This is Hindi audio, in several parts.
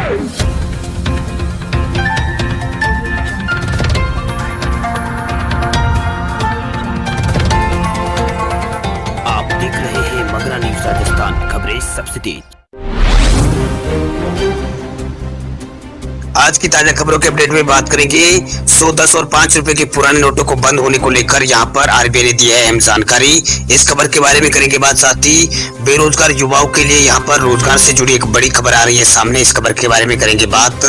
आप देख रहे हैं मगरा न्यूज राजस्थान, खबरें सबसे तेज। आज की ताजा खबरों के अपडेट में बात करेंगे। 100, 10 और 5 रुपए के पुराने नोटों को बंद होने को लेकर यहां पर आरबीआई ने दी है अहम जानकारी। इस खबर के बारे में करेंगे बात। साथ ही बेरोजगार युवाओं के लिए यहां पर रोजगार से जुड़ी एक बड़ी खबर आ रही है सामने, इस खबर के बारे में करेंगे बात।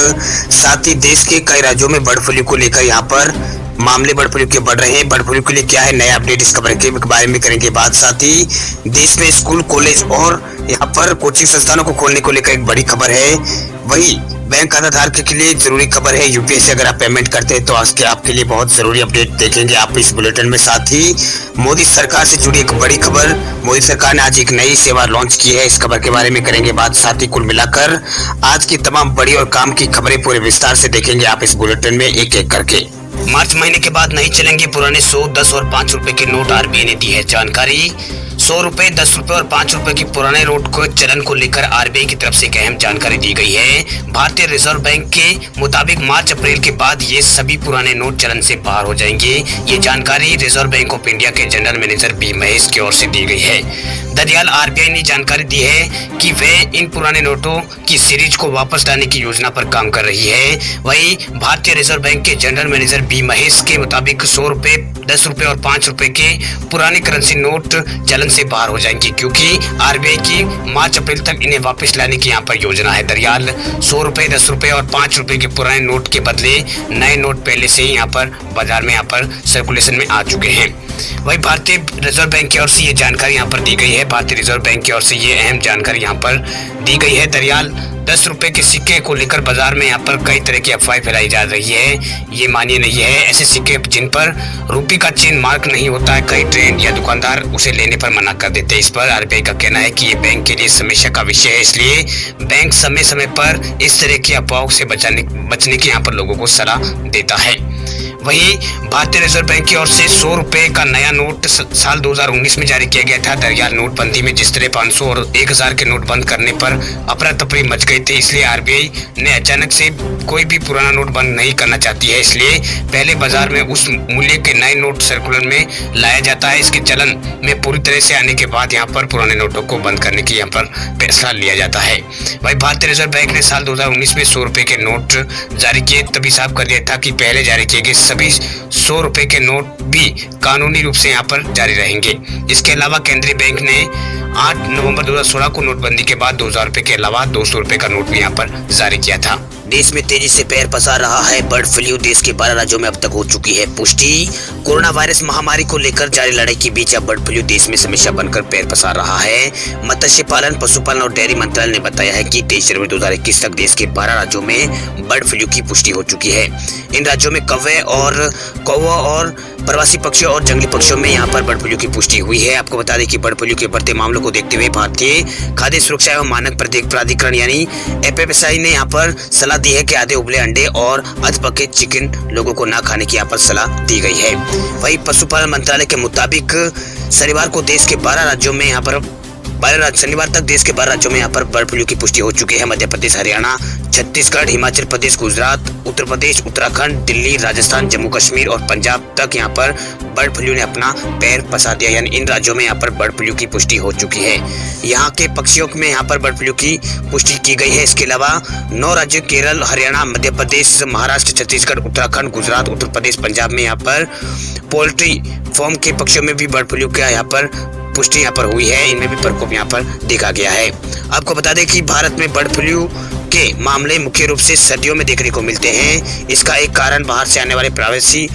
साथ ही देश के कई राज्यों में बर्ड फ्लू को लेकर यहां पर मामले बर्ड फ्लू के बढ़ रहे हैं। बर्ड फ्लू के लिए क्या है नया अपडेट, इस खबर के बारे में करेंगे बात। साथ ही देश में स्कूल, कॉलेज और यहाँ पर कोचिंग संस्थानों को खोलने को लेकर एक बड़ी खबर है। वही बैंक खाता धारक के लिए जरूरी खबर है। यूपीआई से अगर आप पेमेंट करते हैं तो आज के आपके लिए बहुत जरूरी अपडेट देखेंगे आप इस बुलेटिन में। साथ ही मोदी सरकार से जुड़ी एक बड़ी खबर, मोदी सरकार ने आज एक नई सेवा लॉन्च की है, इस खबर के बारे में करेंगे बात। साथ ही कुल मिलाकर आज की तमाम बड़ी और काम की खबरें पूरे विस्तार से देखेंगे आप इस बुलेटिन में एक एक करके। मार्च महीने के बाद नहीं चलेंगे पुराने 100, 10 और 5 रुपए के नोट, आरबीआई ने दी है जानकारी। 100 रुपए, 10 रुपए और 5 रुपए के पुराने नोट को चलन को लेकर आरबीआई की तरफ से एक अहम जानकारी दी गई है। भारतीय रिजर्व बैंक के मुताबिक मार्च अप्रैल के बाद ये सभी पुराने नोट चलन से बाहर हो जाएंगे। ये जानकारी रिजर्व बैंक ऑफ इंडिया के जनरल मैनेजर बी महेश की ओर से दी गई है। दरअसल आरबीआई ने जानकारी दी है कि वे इन पुराने नोटों की सीरीज को वापस लाने की योजना पर काम कर रही है। वहीं भारतीय रिजर्व बैंक के जनरल मैनेजर बी महेश के मुताबिक 100 रुपए, 10 रुपए और 5 रुपए के पुराने करेंसी नोट चलन से बाहर हो जाएंगे, क्योंकि आरबीआई की मार्च अप्रैल तक इन्हें वापस लाने की यहाँ पर योजना है। दरअसल 100 रुपए, 10 रुपए और 5 रुपए के पुराने नोट के बदले नए नोट पहले से ही यहाँ पर बाजार में यहाँ पर सर्कुलेशन में आ चुके हैं। वही भारतीय रिजर्व बैंक की ओर से ये जानकारी यहाँ पर दी गई है। भारतीय रिजर्व बैंक की ओर से ये अहम जानकारी यहाँ पर दी गई है। दरअसल 10 रुपए के सिक्के को लेकर बाजार में यहाँ पर कई तरह की अफवाहें फैलाई जा रही है। ये मान्य नहीं है। ऐसे सिक्के जिन पर रुपये का चिन्ह मार्क नहीं होता है, कई ट्रेड या दुकानदार उसे लेने पर मना कर देते हैं। इस पर आरबीआई का कहना है कि ये बैंक के लिए समस्या का विषय है, इसलिए बैंक समय समय पर इस तरह की अफवाहों से बचने की यहाँ पर लोगों को सलाह देता है। वहीं भारतीय रिजर्व बैंक की ओर से 100 रुपए का नया नोट साल 2019 में जारी किया गया था। दरअसल नोटबंदी में जिस तरह 500 और 1000 के नोट बंद करने पर अफरा तफरी मच गई थी, इसलिए आरबीआई ने अचानक से कोई भी पुराना नोट बंद नहीं करना चाहती है। इसलिए पहले बाजार में उस मूल्य के नए नोट सर्कुलर में लाया जाता है। इसके चलन में पूरी तरह से आने के बाद यहाँ पर पुराने नोटों को बंद करने की यहाँ पर फैसला लिया जाता है। वही भारतीय रिजर्व बैंक ने साल 2019 में 100 रुपए के नोट जारी किए, तभी साफ कर दिया था कि पहले जारी किए गए सभी 100 रुपए के नोट भी कानूनी रूप से यहाँ पर जारी रहेंगे। इसके अलावा केंद्रीय बैंक ने 8 नवंबर 2016 को नोटबंदी के बाद 2000 रुपए के अलावा 200 रुपए का नोट भी यहाँ पर जारी किया था। देश में तेजी से पैर पसार रहा है बर्ड फ्लू, देश के 12 राज्यों में अब तक हो चुकी है पुष्टि। कोरोना वायरस महामारी को लेकर जारी लड़ाई के बीच अब बर्ड फ्लू देश में समस्या बनकर पैर पसार रहा है। मत्स्य पालन, पशुपालन और डेयरी मंत्रालय ने बताया है कि 23 जनवरी 2021 तक देश के 12 राज्यों में बर्ड फ्लू की पुष्टि हो चुकी है। इन राज्यों में कौवा और प्रवासी पक्षियों और जंगली पक्षियों में यहाँ पर बर्ड फ्लू की पुष्टि हुई है। आपको बता दें कि बर्ड फ्लू के बढ़ते मामलों को देखते हुए भारतीय खाद्य सुरक्षा एवं मानक प्राधिकरण यानी एफएसएसआई ने यहाँ पर सलाह दी है कि आधे उबले अंडे और अध पके चिकन लोगों को ना खाने की यहाँ पर सलाह दी गई है। वही पशुपालन मंत्रालय के मुताबिक शनिवार को देश के 12 राज्यों में यहाँ पर शनिवार तक देश के 12 राज्यों में यहाँ पर बर्ड फ्लू की पुष्टि हो चुकी है। मध्य प्रदेश, हरियाणा, छत्तीसगढ़, हिमाचल प्रदेश, गुजरात, उत्तर प्रदेश, उत्तराखंड, दिल्ली, राजस्थान, जम्मू कश्मीर और पंजाब तक यहाँ पर बर्ड फ्लू ने अपना पैर पसार दिया, यानी इन राज्यों में यहाँ पर बर्ड फ्लू की पुष्टि हो चुकी है। यहाँ के पक्षियों में यहाँ पर बर्ड फ्लू की पुष्टि की गई है। इसके अलावा 9 राज्य केरल, हरियाणा, मध्य प्रदेश, महाराष्ट्र, छत्तीसगढ़, उत्तराखंड, गुजरात, उत्तर प्रदेश, पंजाब में यहाँ पर पोल्ट्री फार्म के पक्षियों में भी बर्ड फ्लू का यहाँ पर पुष्टि यहाँ पर हुई है। इनमें भी प्रकोप यहाँ पर देखा गया है। आपको बता दें कि भारत में बर्ड फ्लू के मामले मुख्य रूप से सर्दियों में देखने को मिलते हैं। इसका एक कारण बाहर से आने वाले प्रवासी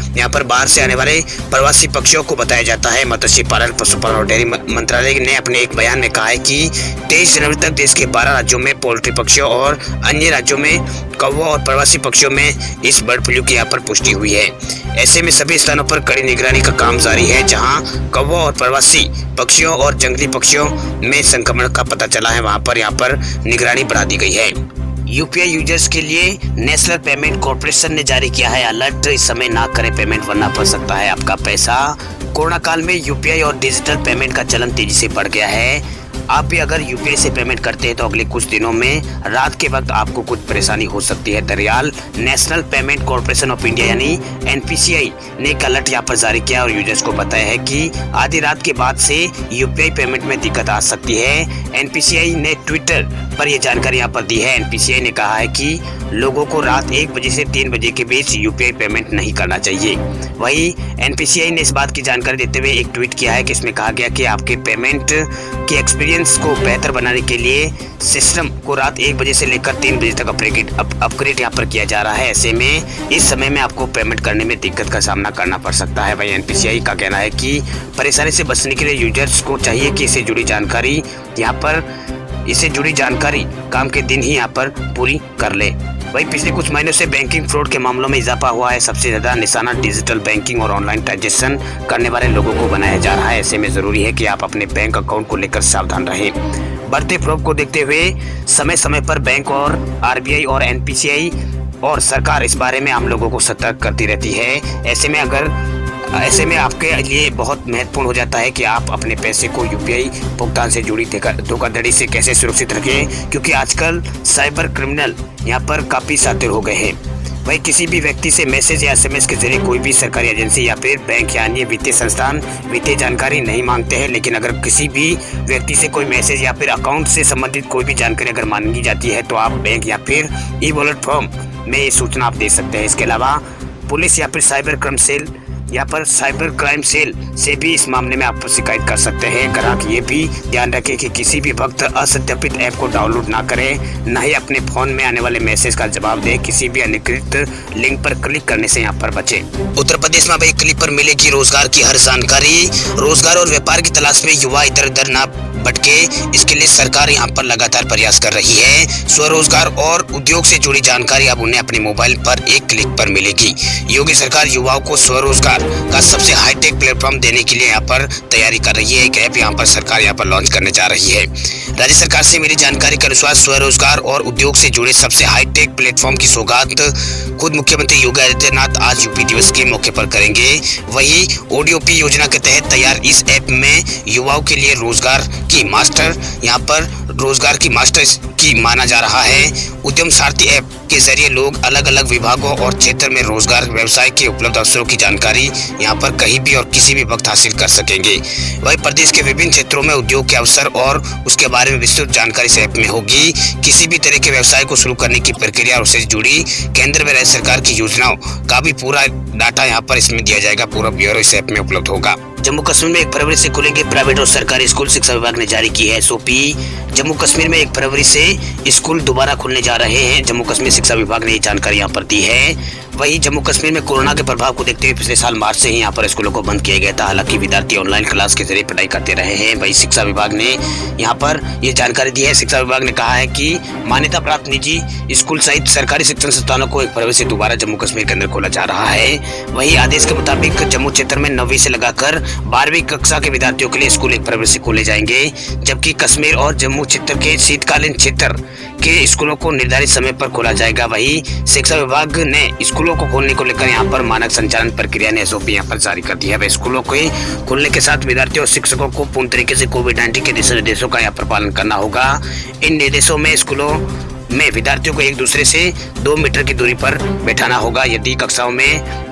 पक्षियों को बताया जाता है। मत्स्य पालन, पशुपालन और डेयरी मंत्रालय ने अपने एक बयान में कहा है कि 23 जनवरी तक देश के 12 राज्यों में पोल्ट्री पक्षियों और अन्य राज्यों में कौवा और प्रवासी पक्षियों में इस बर्ड फ्लू की यहाँ पर पुष्टि हुई है। ऐसे में सभी स्थानों पर कड़ी निगरानी का काम जारी है। जहां कौवा और प्रवासी पक्षियों और जंगली पक्षियों में संक्रमण का पता चला है, वहां पर यहाँ पर निगरानी बढ़ा दी गई है। यूपीआई यूजर्स के लिए नेशनल पेमेंट कॉर्पोरेशन ने जारी किया है अलर्ट। इस समय ना करें पेमेंट, वरना फंस सकता है आपका पैसा। कोरोना काल में यूपीआई और डिजिटल पेमेंट का चलन तेजी से बढ़ गया है। आप भी अगर यूपीआई से पेमेंट करते हैं तो अगले कुछ दिनों में रात के वक्त आपको कुछ परेशानी हो सकती है। दरअसल national payment corporation of India यानी एनपीसीआई ने एक अलर्ट यहाँ पर जारी किया और यूजर्स को बताया है कि आधी रात के बाद से यूपीआई पेमेंट में दिक्कत आ सकती है। एनपीसीआई ने ट्विटर पर यह जानकारी यहाँ पर दी है। एनपीसीआई ने कहा है कि लोगों को रात 1 बजे से 3 बजे के बीच यूपीआई पेमेंट नहीं करना चाहिए। वहीं एनपीसीआई ने इस बात की जानकारी देते हुए एक ट्वीट किया है कि इसमें कहा गया कि आपके पेमेंट के एक्सपीरियंस को बेहतर बनाने के लिए सिस्टम को रात 1 बजे से लेकर 3 बजे तक अपग्रेड यहाँ पर किया जा रहा है। ऐसे में इस समय में आपको पेमेंट करने में दिक्कत का सामना करना पड़ सकता है। वहीं एनपीसीआई का कहना है कि परेशानी से बचने के लिए यूजर्स को चाहिए कि इससे जुड़ी जानकारी काम के दिन ही यहाँ पर पूरी कर ले। वहीं पिछले कुछ महीनों से बैंकिंग फ्रॉड के मामलों में इजाफा हुआ है। सबसे ज्यादा निशाना डिजिटल बैंकिंग और ऑनलाइन ट्रांजैक्शन करने वाले लोगों को बनाया जा रहा है। ऐसे में जरूरी है कि आप अपने बैंक अकाउंट को लेकर सावधान रहें। बढ़ते फ्रॉड को देखते हुए समय समय पर बैंक और आरबीआई और एनपीसीआई और सरकार इस बारे में आम लोगों को सतर्क करती रहती है। ऐसे में आपके लिए बहुत महत्वपूर्ण हो जाता है कि आप अपने पैसे को यूपीआई भुगतान से जुड़ी धोखाधड़ी से कैसे सुरक्षित रखें, क्योंकि आजकल साइबर क्रिमिनल यहाँ पर काफ़ी शातिर हो गए हैं। वही किसी भी व्यक्ति से मैसेज या एसएमएस के जरिए कोई भी सरकारी एजेंसी या फिर बैंक या अन्य वित्तीय संस्थान वित्तीय जानकारी नहीं मांगते हैं, लेकिन अगर किसी भी व्यक्ति से कोई मैसेज या फिर अकाउंट से संबंधित कोई भी जानकारी अगर मांगी जाती है तो आप बैंक या फिर ई वॉलेट फॉर्म में ये सूचना आप दे सकते हैं। इसके अलावा पुलिस या फिर साइबर क्राइम सेल से भी इस मामले में आप शिकायत कर सकते हैं। ग्राहक ये भी ध्यान रखें कि किसी भी वक्त असत्यापित ऐप को डाउनलोड ना करें, न ही अपने फोन में आने वाले मैसेज का जवाब दें। किसी भी अधिकृत लिंक पर क्लिक करने से यहाँ पर बचें। उत्तर प्रदेश में अब एक क्लिक पर मिलेगी रोजगार की हर जानकारी। रोजगार और व्यापार की तलाश में युवा इधर उधर ना भटके, इसके लिए सरकार यहाँ पर लगातार प्रयास कर रही है। स्वरोजगार और उद्योग से जुड़ी जानकारी अब उन्हें अपने मोबाइल पर एक क्लिक पर मिलेगी। योगी सरकार युवाओं को स्वरोजगार का सबसे हाईटेक प्लेटफॉर्म देने के लिए यहाँ पर तैयारी कर रही है। एक ऐप यहाँ पर सरकार यहाँ पर लॉन्च करने जा रही है। राज्य सरकार से मिली जानकारी के अनुसार स्वरोजगार और उद्योग से जुड़े सबसे हाईटेक प्लेटफॉर्म की सौगात खुद मुख्यमंत्री योगी आदित्यनाथ आज यूपी दिवस के मौके पर करेंगे। वही ओडीओपी योजना के तहत तैयार इस ऐप में युवाओं के लिए रोजगार की मास्टर की माना जा रहा है। उद्यम सारथी ऐप के जरिए लोग अलग अलग विभागों और क्षेत्र में रोजगार व्यवसाय के उपलब्ध अवसरों की जानकारी यहाँ पर कहीं भी और किसी भी वक्त हासिल कर सकेंगे। वही प्रदेश के विभिन्न क्षेत्रों में उद्योग के अवसर और उसके बारे में विस्तृत जानकारी इस ऐप में होगी। किसी भी तरह के व्यवसाय को शुरू करने की प्रक्रिया और उससे जुड़ी केंद्र व राज्य सरकार की योजनाओं का भी पूरा डाटा यहाँ पर इसमें दिया जाएगा। पूरा ब्यौरा इस ऐप में उपलब्ध होगा। जम्मू कश्मीर में 1 फरवरी से खुलेंगे प्राइवेट और सरकारी स्कूल। शिक्षा विभाग ने जारी की है एसओपी। जम्मू कश्मीर में 1 फरवरी से स्कूल दोबारा खुलने जा रहे हैं। जम्मू कश्मीर शिक्षा विभाग ने ये जानकारी यहाँ पर दी है। वहीं जम्मू कश्मीर में कोरोना के प्रभाव को देखते हुए पिछले साल मार्च से ही यहाँ पर स्कूलों को बंद किया गया था। हालांकि विद्यार्थी ऑनलाइन क्लास के जरिए पढ़ाई करते रहे हैं। वहीं शिक्षा विभाग ने यहाँ पर ये जानकारी दी है। शिक्षा विभाग ने कहा है कि मान्यता प्राप्त निजी स्कूल सहित सरकारी शिक्षण संस्थानों को 1 फरवरी से दोबारा जम्मू कश्मीर के अंदर खोला जा रहा है। वहीं आदेश के मुताबिक जम्मू क्षेत्र में 9वीं से लगाकर 12वीं कक्षा के विद्यार्थियों के लिए स्कूल 1 फरवरी से खोले जाएंगे, जबकि कश्मीर और जम्मू क्षेत्र के शीतकालीन क्षेत्र के स्कूलों को निर्धारित समय पर खोला जाएगा। वहीं शिक्षा विभाग ने स्कूलों को खोलने को लेकर यहाँ पर मानक संचालन प्रक्रिया ने एसओपी यहाँ पर जारी कर दी है। स्कूलों के खुलने के साथ विद्यार्थियों और शिक्षकों को पूर्ण तरीके से कोविड-19 के दिशा निर्देशों का यहाँ पर पालन करना होगा। इन निर्देशों में स्कूलों में विद्यार्थियों को एक दूसरे से 2 मीटर की दूरी पर बैठाना होगा। यदि कक्षाओं में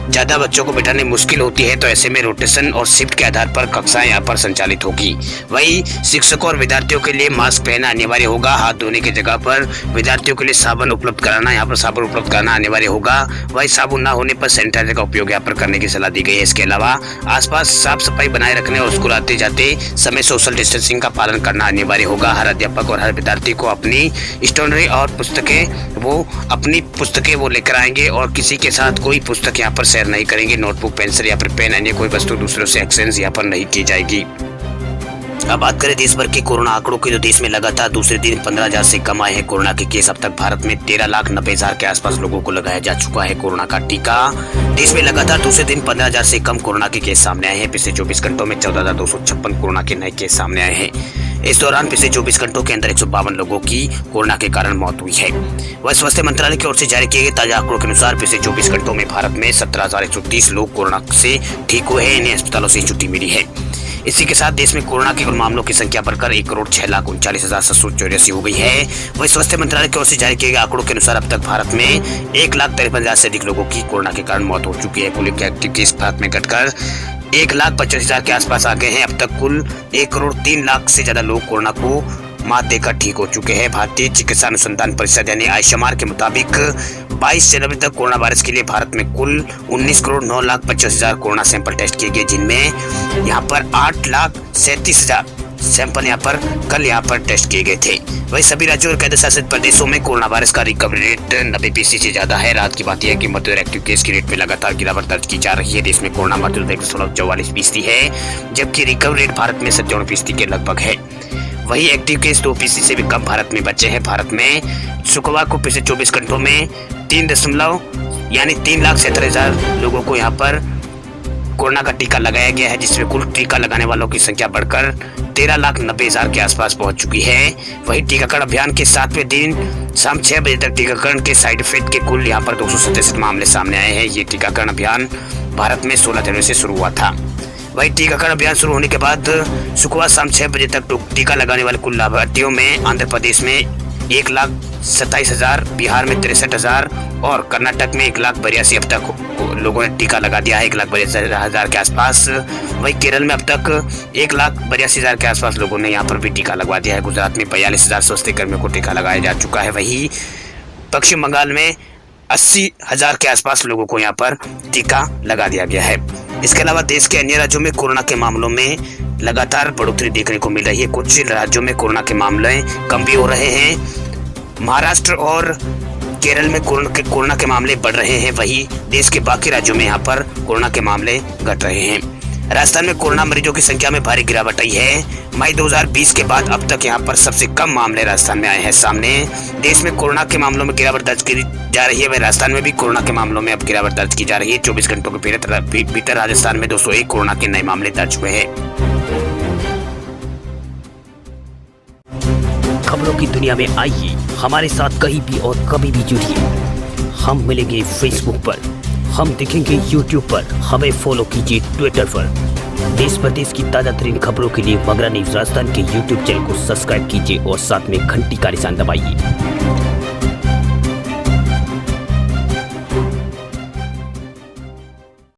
ज्यादा बच्चों को बैठाने मुश्किल होती है तो ऐसे में रोटेशन और शिफ्ट के आधार पर कक्षाएं यहाँ पर संचालित होगी। वहीं शिक्षकों और विद्यार्थियों के लिए मास्क पहनना अनिवार्य होगा। हाथ धोने की जगह पर विद्यार्थियों के लिए साबुन उपलब्ध कराना अनिवार्य होगा। वहीं साबुन न होने पर सैनिटाइजर का उपयोग यहाँ पर करने की सलाह दी गई है। इसके अलावा आसपास साफ सफाई बनाए रखने और स्कूल आते जाते समय सोशल डिस्टेंसिंग का पालन करना अनिवार्य होगा। हर अध्यापक और हर विद्यार्थी को अपनी स्टेशनरी और पुस्तकें वो लेकर आएंगे और किसी के साथ कोई पुस्तक यहाँ पर शेयर नहीं करेंगे। नोटबुक, पेंसिल या फिर पेन अन्य कोई वस्तु दूसरों से एक्सचेंज यहाँ पर नहीं की जाएगी। अब बात करें देश भर के कोरोना आंकड़ों की, तो देश में लगातार दूसरे दिन 15,000 से कम आए हैं कोरोना के केस। अब तक भारत में 13,90,000 के आसपास लोगों को लगाया जा चुका है कोरोना का टीका। देश में लगातार दूसरे दिन 15,000 से कम कोरोना के केस सामने आए हैं। पिछले 24 घंटों में 14,256 कोरोना के नए केस सामने आए हैं। इस दौरान पिछले 24 घंटों के अंदर 152 लोगों की कोरोना के कारण मौत हुई है। वह स्वास्थ्य मंत्रालय की ओर से जारी किए गए ताजा आंकड़ों के अनुसार पिछले 24 घंटों में भारत में 17,130 लोग कोरोना से ठीक हुए हैं। इन्हें अस्पतालों से छुट्टी मिली है। इसी के साथ देश में कोरोना के कुल मामलों की संख्या बढ़कर 1,06,39,784 हो गई है। वही स्वास्थ्य मंत्रालय की ओर से जारी किए गए आंकड़ों के अनुसार अब तक भारत में 1,53,000 से अधिक लोगों की कोरोना के कारण मौत हो चुकी है। कुल एक्टिव केस भारत में घटकर 1,25,000 के आसपास आ गए हैं। अब तक कुल 1,03,00,000 से ज्यादा लोग कोरोना को मात देकर ठीक हो चुके हैं। भारतीय चिकित्सा अनुसंधान परिषद यानी आईसीएमआर के मुताबिक 22 जनवरी तक कोरोना वायरस के लिए भारत में कुल 19,09,25,000 कोरोना सैंपल टेस्ट किए गए, जिनमें यहाँ पर 8,37,000 सैंपल यहाँ पर कल यहाँ पर टेस्ट किए गए थे। वही सभी राज्यों और केंद्र शासित प्रदेशों में कोरोना वायरस का रिकवरी रेट 90% से ज्यादा है। रात की बात यह है कि मृत्यु एक्टिव केस की रेट में लगातार गिरावट दर्ज की जा रही है। देश में कोरोना मृत्यु दर 1.44% है, जबकि रिकवरी रेट भारत में 57% के लगभग है। वही एक्टिव केस 2% से भी कम भारत में बचे हैं। भारत में शुक्रवार को पिछले 24 घंटों में 3,73,000 लोगों को यहाँ पर कोरोना का टीका लगाया गया है, जिसमें कुल टीका लगाने वालों की संख्या बढ़कर 13,90,000 के आसपास पहुंच चुकी है। वही टीकाकरण अभियान के 7वें दिन शाम 6 बजे तक टीकाकरण के साइड इफेक्ट के कुल यहाँ पर 267 मामले सामने आए हैं। ये टीकाकरण अभियान भारत में 16 जनवरी से शुरू हुआ था। वही टीकाकरण अभियान शुरू होने के बाद शुक्रवार शाम 6 बजे तक टीका लगाने वाले कुल लाभार्थियों में आंध्र प्रदेश में 1,27,000, बिहार में 63,000 और कर्नाटक में 1,82,000 अब तक लोगों ने टीका लगा दिया है, 1,82,000 के आसपास। वही केरल में अब तक 1,82,000 के आसपास लोगों ने यहाँ पर भी टीका लगवा दिया है। गुजरात में 42,000 स्वास्थ्य कर्मियों को टीका लगाया जा चुका है। वही पश्चिम बंगाल में 80,000 के आसपास लोगों को यहाँ पर टीका लगा दिया गया है। इसके अलावा देश के अन्य राज्यों में कोरोना के मामलों में लगातार बढ़ोतरी देखने को मिल रही है। कुछ राज्यों में कोरोना के मामले कम भी हो रहे हैं। महाराष्ट्र और केरल में कोरोना के मामले बढ़ रहे हैं। वहीं देश के बाकी राज्यों में यहाँ पर कोरोना के मामले घट रहे हैं। राजस्थान में कोरोना मरीजों की संख्या में भारी गिरावट आई है। मई 2020 के बाद अब तक यहाँ पर सबसे कम मामले राजस्थान में आए हैं सामने। देश में कोरोना के मामलों में गिरावट दर्ज की जा रही है। वही राजस्थान में भी कोरोना के मामलों में अब गिरावट दर्ज की जा रही है। 24 घंटों के भीतर राजस्थान में 201 कोरोना के नए मामले दर्ज हुए हैं। खबरों की दुनिया में आइए हमारे साथ कहीं भी और कभी भी जुड़िए। हम मिलेंगे फेसबुक पर, हम दिखेंगे यूट्यूब पर, हमें फॉलो कीजिए ट्विटर पर। देश प्रदेश की ताजा तरीन खबरों के लिए मगरा न्यूज राजस्थान के यूट्यूब चैनल को सब्सक्राइब कीजिए और साथ में घंटी का निशान दबाइए।